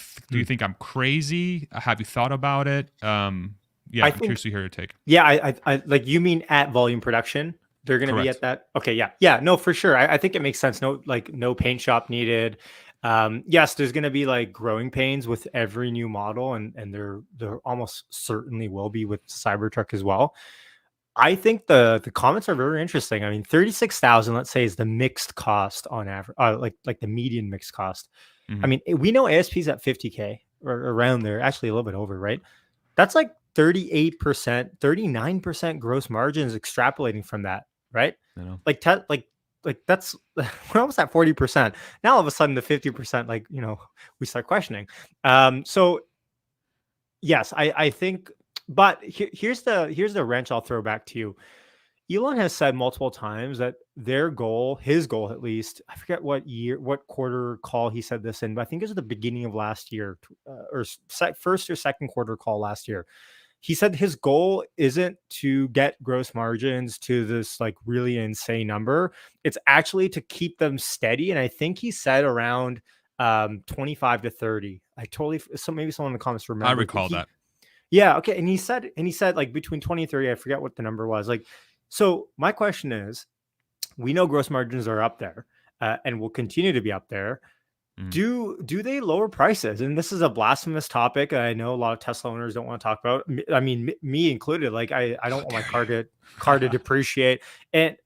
crazy? Have you thought about it? I'm curious to hear your take. Yeah, I like, you mean at volume production? They're going to be at that. Okay. Yeah. No, for sure. I think it makes sense. No paint shop needed. Yes, there's going to be growing pains with every new model, and there almost certainly will be with Cybertruck as well. I think the comments are very interesting. I mean, 36,000, let's say, is the mixed cost on average, like the median mixed cost. I mean, we know ASP's at 50K or around there, actually a little bit over, right? That's 38%, 39% gross margins extrapolating from that, right? That's we're almost at 40%. Now all of a sudden the 50%, we start questioning. So yes, I think, but here's the wrench I'll throw back to you. Elon has said multiple times that his goal at least, I forget what quarter call he said this in, but I think it was the beginning of last year, or first or second quarter call last year. He said his goal isn't to get gross margins to this really insane number. It's actually to keep them steady. And I think he said around 25 to 30. Maybe someone in the comments remember. I recall that. Yeah. Okay. And he said between 20 and 30, I forget what the number was. So my question is, we know gross margins are up there and will continue to be up there. Do they lower prices? And this is a blasphemous topic. I know a lot of Tesla owners don't want to talk about. I mean, me included. I don't want my car to depreciate. And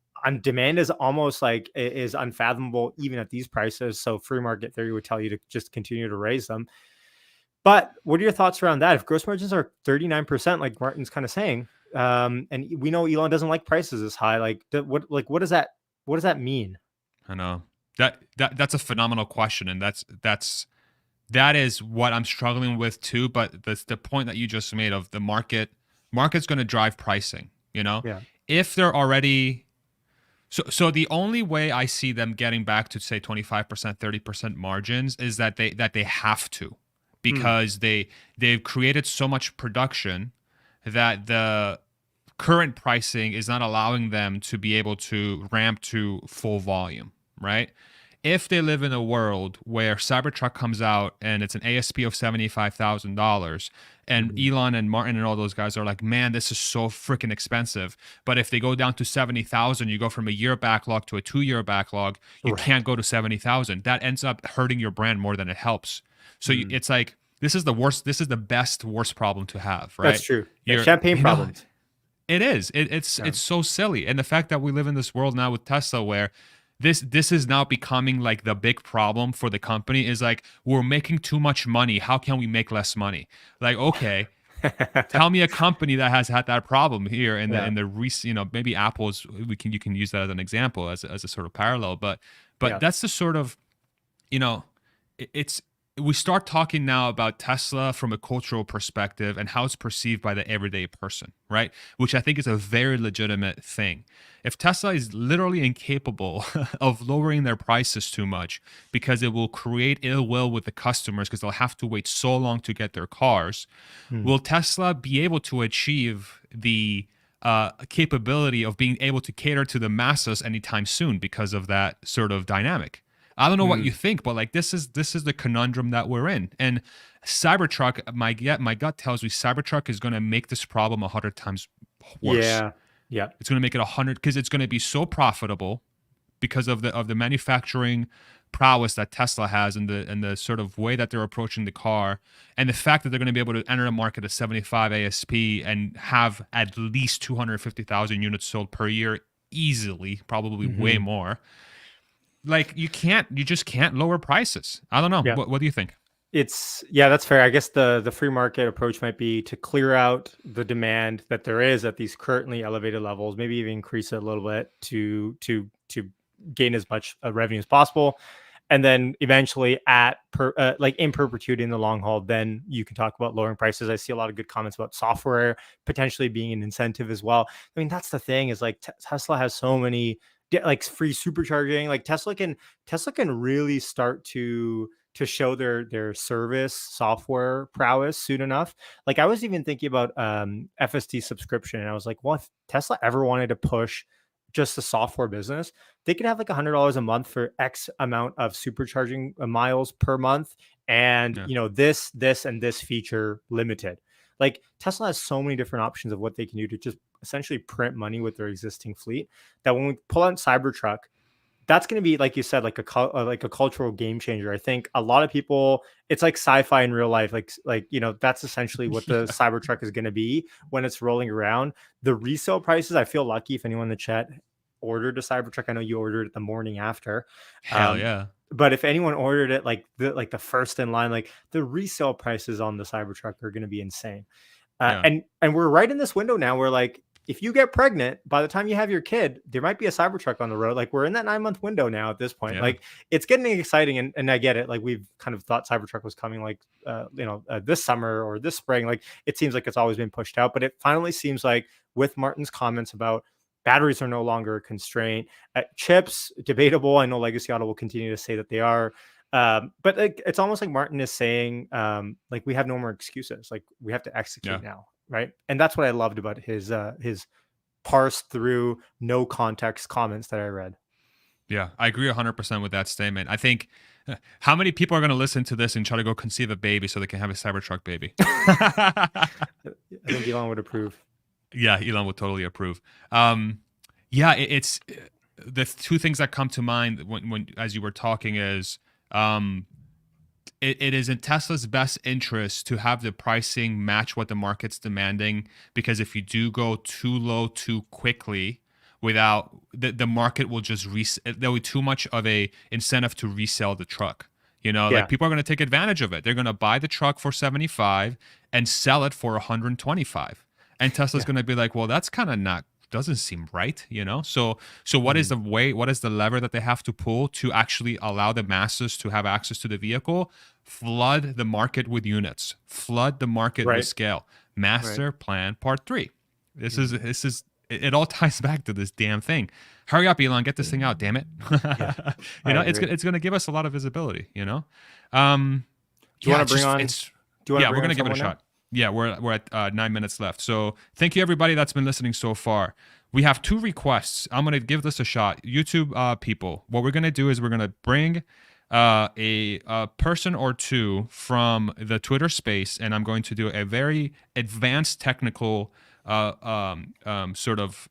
demand is almost is unfathomable even at these prices. So free market theory would tell you to just continue to raise them. But what are your thoughts around that? If gross margins are 39%, like Martin's kind of saying, and we know Elon doesn't like prices as high, what does that mean? I know. That's a phenomenal question, and that is what I'm struggling with too. But the point that you just made of the market's going to drive pricing. Yeah. If they're already so the only way I see them getting back to say 25%, 30% margins is that they have to, because they've created so much production that the current pricing is not allowing them to be able to ramp to full volume. Right. if they live in a world where Cybertruck comes out and it's an ASP of $75,000, and Elon and Martin and all those guys are like, man, this is so freaking expensive. But if they go down to 70,000, you go from a year backlog to a 2-year backlog, you can't go to 70,000. That ends up hurting your brand more than it helps. So it's like, this is the worst, this is the best, worst problem to have, right? That's true. Champagne problems. It is. It's so silly. And the fact that we live in this world now with Tesla where this is now becoming like the big problem for the company is like, we're making too much money. How can we make less money? Like, okay, tell me a company that has had that problem here in the recent, you know, maybe Apple's, you can use that as an example, as a sort of parallel, but that's the sort of, you know, we start talking now about Tesla from a cultural perspective and how it's perceived by the everyday person, right? Which I think is a very legitimate thing. If Tesla is literally incapable of lowering their prices too much because it will create ill will with the customers because they'll have to wait so long to get their cars, will Tesla be able to achieve the capability of being able to cater to the masses anytime soon because of that sort of dynamic? I don't know what you think, but like this is the conundrum that we're in. And Cybertruck, my gut tells me Cybertruck is going to make this problem 100 times worse. Yeah. It's going to make it 100 because it's going to be so profitable because of the manufacturing prowess that Tesla has and the sort of way that they're approaching the car, and the fact that they're going to be able to enter a market at 75 ASP and have at least 250,000 units sold per year easily, probably way more. Like you just can't lower prices. I don't know. What do you think? That's fair. I guess the free market approach might be to clear out the demand that there is at these currently elevated levels, maybe even increase it a little bit to gain as much revenue as possible. And then eventually like in perpetuity in the long haul, then you can talk about lowering prices. I see a lot of good comments about software potentially being an incentive as well. I mean, that's the thing is like Tesla has so many like free supercharging. Like Tesla can really start to show their service software prowess soon enough. Like I was even thinking about FSD subscription, and I was like, well, if Tesla ever wanted to push just the software business, they could have like $100 a month for X amount of supercharging miles per month, and you know this and this feature limited. Like Tesla has so many different options of what they can do to just essentially print money with their existing fleet that when we pull out Cybertruck, that's going to be, like you said, like a cultural game changer. I think a lot of people, it's like sci-fi in real life. Like, you know, that's essentially what the Cybertruck is going to be when it's rolling around. The resale prices, I feel lucky if anyone in the chat ordered a Cybertruck. I know you ordered it the morning after. Hell yeah. But if anyone ordered it like the first in line, like the resale prices on the Cybertruck are going to be insane. And we're right in this window now where like, if you get pregnant, by the time you have your kid, there might be a Cybertruck on the road. Like we're in that 9-month window now at this point. Like it's getting exciting. And I get it. Like we've kind of thought Cybertruck was coming like, this summer or this spring. Like it seems like it's always been pushed out, but it finally seems like with Martin's comments about batteries are no longer a constraint. Chips, debatable. I know Legacy Auto will continue to say that they are. But like, it's almost like Martin is saying, like we have no more excuses. Like we have to execute now. Right. And that's what I loved about his parsed through no context comments that I read. Yeah, I agree 100% with that statement. I think how many people are going to listen to this and try to go conceive a baby so they can have a Cybertruck baby? I think Elon would approve. Yeah, Elon would totally approve. It's the two things that come to mind when as you were talking is it is in Tesla's best interest to have the pricing match what the market's demanding, because if you do go too low too quickly, without the market will just there'll be too much of a incentive to resell the truck. You know, like people are going to take advantage of it. They're going to buy the truck for 75 and sell it for 125. And Tesla's going to be like, well, that's kind of doesn't seem right, you know? So what is the lever that they have to pull to actually allow the masses to have access to the vehicle? Flood the market with units, flood the market with scale. Master plan part 3. This is it all ties back to this damn thing. Hurry up, Elon, get this thing out, damn it. You know, it's going to give us a lot of visibility, you know? Do you want to bring on? We're going to give it a shot. Yeah, we're at 9 minutes left. So thank you, everybody that's been listening so far. we have 2 requests. I'm going to give this a shot. YouTube people, what we're going to do is we're going to bring a person or two from the Twitter space, and I'm going to do a very advanced technical sort of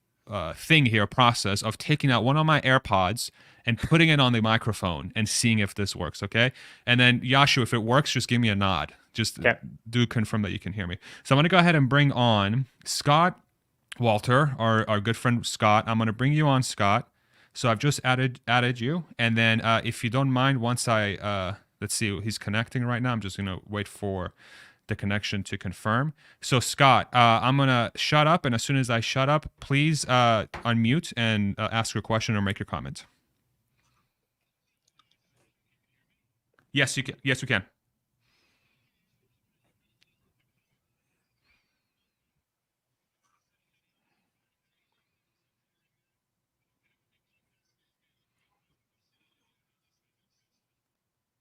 thing here, process of taking out one of my AirPods and putting it on the microphone and seeing if this works, okay? And then Yashu, if it works, just give me a nod. Just do confirm that you can hear me. So I'm going to go ahead and bring on Scott Walter, our good friend Scott. I'm going to bring you on, Scott. So I've just added you, and then if you don't mind, once I let's see, he's connecting right now. I'm just gonna wait for the connection to confirm. So Scott, I'm gonna shut up, and as soon as I shut up, please unmute and ask your question or make your comment. Yes, you can. Yes, we can.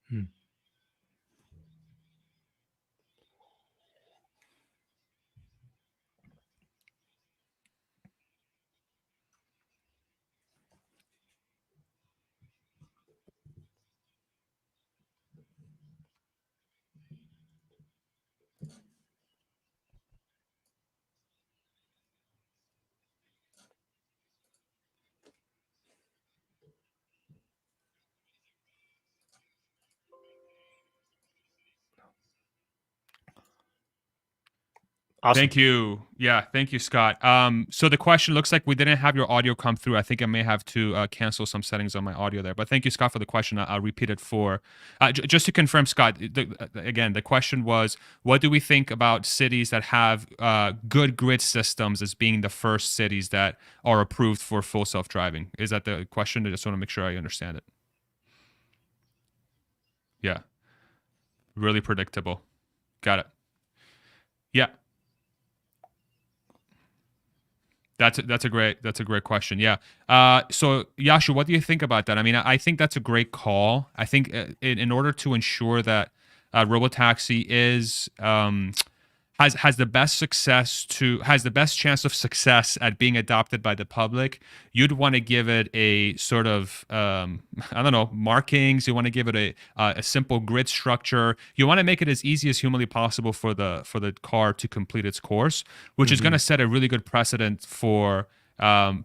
Hmm. Awesome. Thank you. Yeah, thank you, Scott. So the question looks like we didn't have your audio come through. I think I may have to cancel some settings on my audio there. But thank you, Scott, for the question. I'll repeat it for just to confirm, Scott. Again, the question was, what do we think about cities that have good grid systems as being the first cities that are approved for full self-driving? Is that the question? I just want to make sure I understand it. Yeah, really predictable. Got it. Yeah. That's a great question. Yeah. So Yashu, what do you think about that? I mean, I think that's a great call. I think in order to ensure that Robotaxi is has the best chance of success at being adopted by the public, you'd want to give it a sort of I don't know, markings. You want to give it a simple grid structure. You want to make it as easy as humanly possible for the car to complete its course, which is going to set a really good precedent for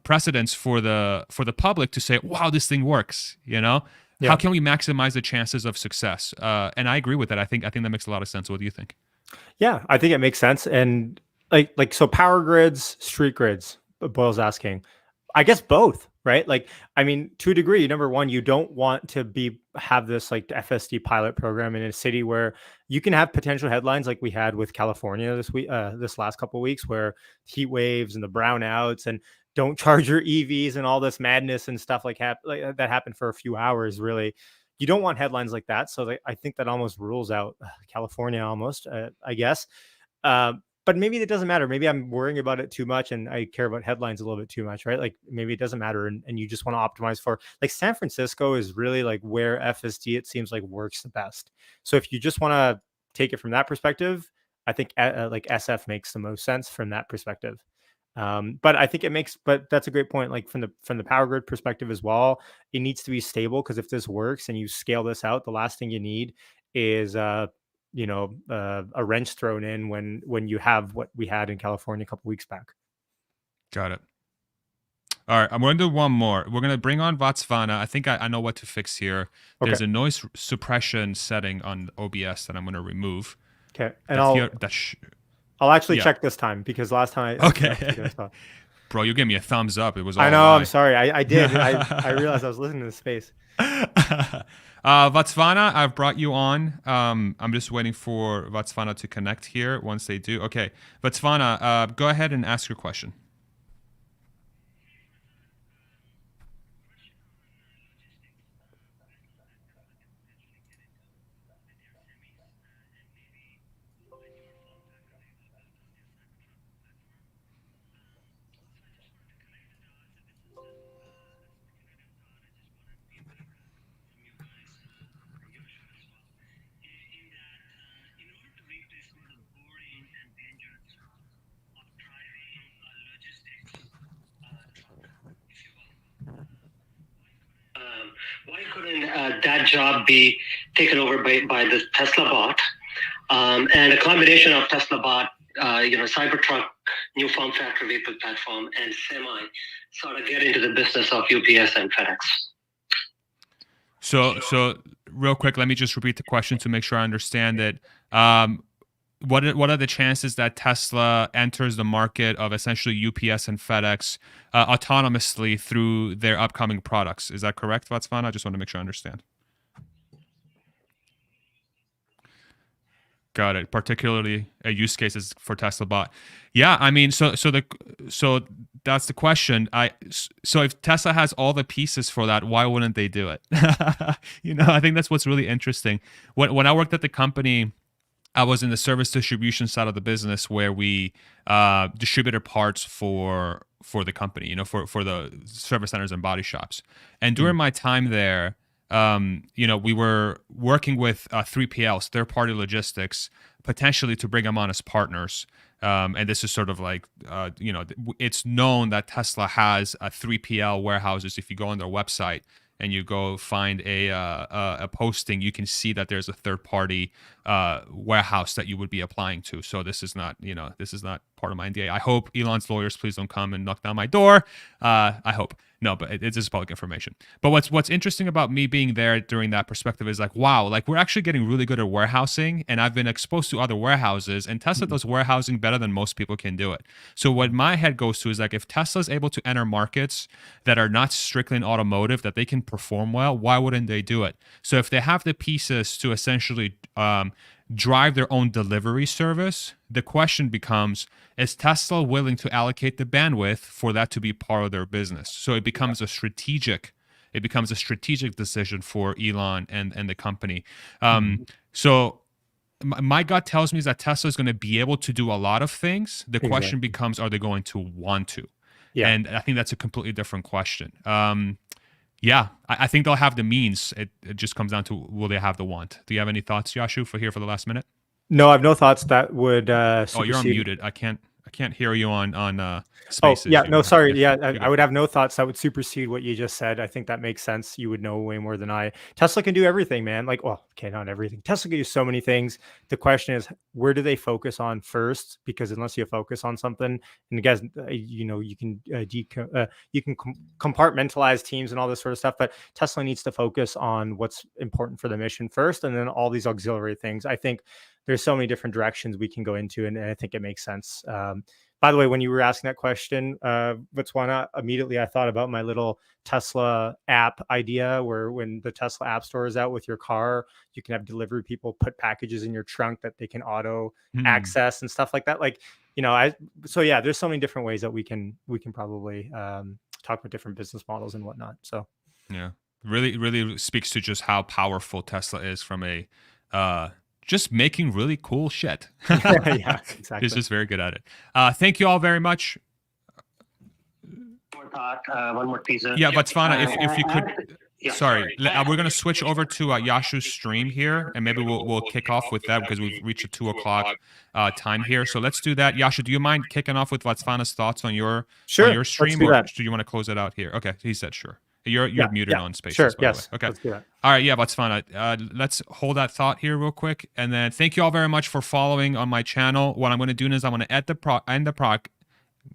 precedents for the public to say, wow, this thing works. You know, how can we maximize the chances of success? And I agree with that. I think that makes a lot of sense. What do you think? Yeah, I think it makes sense. And so power grids, street grids, Boyle's asking. I guess both, right? Like, I mean, to a degree, number one, you don't want to have this like FSD pilot program in a city where you can have potential headlines like we had with California this last couple of weeks, where heat waves and the brownouts and don't charge your EVs and all this madness and stuff like that happened for a few hours. Really, you don't want headlines like that. So I think that almost rules out California, almost, I guess. But maybe it doesn't matter. Maybe I'm worrying about it too much and I care about headlines a little bit too much, right? Like maybe it doesn't matter and you just want to optimize for, like, San Francisco is really like where FSD, it seems like, works the best. So if you just want to take it from that perspective, I think like SF makes the most sense from that perspective. But I think but that's a great point. Like from the power grid perspective as well, it needs to be stable, because if this works and you scale this out, the last thing you need is a wrench thrown in when you have what we had in California a couple weeks back. Got it. All right, I'm going to do one more. We're going to bring on Vatsvana. I think I know what to fix here. Okay. There's a noise suppression setting on OBS that I'm going to remove. Okay, and I'll actually check this time, because last time okay. Bro, you gave me a thumbs up. It was all I know. right. I'm sorry. I did. I realized I was listening to the space. Vatsvana, I've brought you on. I'm just waiting for Vatsvana to connect here. Once they do, okay. Vatsvana, go ahead and ask your question. that job be taken over by the Tesla bot, and a combination of Tesla bot, Cybertruck, new form factor vehicle platform, and semi sort of get into the business of UPS and FedEx. So real quick, let me just repeat the question to make sure I understand it. What are the chances that Tesla enters the market of essentially UPS and FedEx autonomously through their upcoming products? Is that correct, Vatsvana? I just want to make sure I understand. Got it. Particularly a use cases for Tesla bot. Yeah, I mean, so that's the question. So if Tesla has all the pieces for that, why wouldn't they do it? I think that's what's really interesting. When I worked at the company, I was in the service distribution side of the business where we distributed parts for the company, for the service centers and body shops. And during my time there, we were working with 3PLs, third-party logistics, potentially to bring them on as partners. And this is sort of like, it's known that Tesla has 3PL warehouses. If you go on their website and you go find a posting, you can see that there's a third-party warehouse that you would be applying to. So this is not part of my NDA. I hope Elon's lawyers please don't come and knock down my door. I hope. No, but it's just public information. But what's interesting about me being there during that perspective is like, wow, like we're actually getting really good at warehousing, and I've been exposed to other warehouses, and Tesla does warehousing better than most people can do it. So what my head goes to is like, if Tesla's able to enter markets that are not strictly in automotive, that they can perform well, why wouldn't they do it? So if they have the pieces to essentially drive their own delivery service, the question becomes, is Tesla willing to allocate the bandwidth for that to be part of their business? So it becomes a strategic decision for Elon and the company. So my gut tells me is that Tesla is going to be able to do a lot of things. The question becomes, are they going to want to? Yeah. And I think that's a completely different question. Yeah, I think they'll have the means. It just comes down to, will they have the want? Do you have any thoughts, Yashu, for the last minute? No, I have no thoughts that would supersede. Oh, you're unmuted. I can't hear you on Spaces. Oh, yeah, no, sorry. Yeah, I would have no thoughts that would supersede what you just said. I think that makes sense. You would know way more than I. Tesla can do everything, man. Like, well, okay, not everything. Tesla can do so many things. The question is, where do they focus on first? Because unless you focus on something, and guys, you can compartmentalize teams and all this sort of stuff, but Tesla needs to focus on what's important for the mission first, and then all these auxiliary things. I think there's so many different directions we can go into, and I think it makes sense. By the way, when you were asking that question, Botswana, immediately I thought about my little Tesla app idea, where when the Tesla App Store is out with your car, you can have delivery people put packages in your trunk that they can auto access and stuff like that. Like, so yeah, there's so many different ways that we can probably talk about different business models and whatnot. So yeah, really speaks to just how powerful Tesla is from a just making really cool shit. Yeah, exactly. He's just very good at it. Thank you all very much. One more piece. Yeah, Vatsvana, if you could. Sorry, we're gonna switch over to Yashu's stream here, and maybe we'll kick off with that because we've reached the 2:00 time here. So let's do that. Yashu, do you mind kicking off with Vatsvana's thoughts on your stream, or do you want to close it out here? Okay, he said sure. You're muted on Spaces. Sure. By Yes. The way. Okay. Let's do that. All right. Yeah, that's fine. Let's hold that thought here real quick, and then thank you all very much for following on my channel. What I'm going to do is I'm going to end the proc.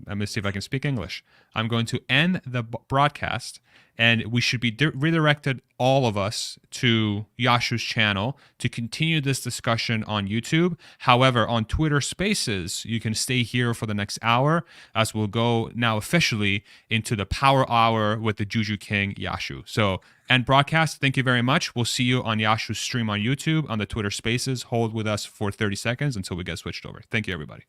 Let me see if I can speak English. I'm going to end the broadcast, and we should be redirected, all of us, to Yashu's channel to continue this discussion on YouTube. However, on Twitter Spaces, you can stay here for the next hour as we'll go now officially into the Power Hour with the Juju King, Yashu. So, end broadcast. Thank you very much. We'll see you on Yashu's stream on YouTube, on the Twitter Spaces. Hold with us for 30 seconds until we get switched over. Thank you, everybody.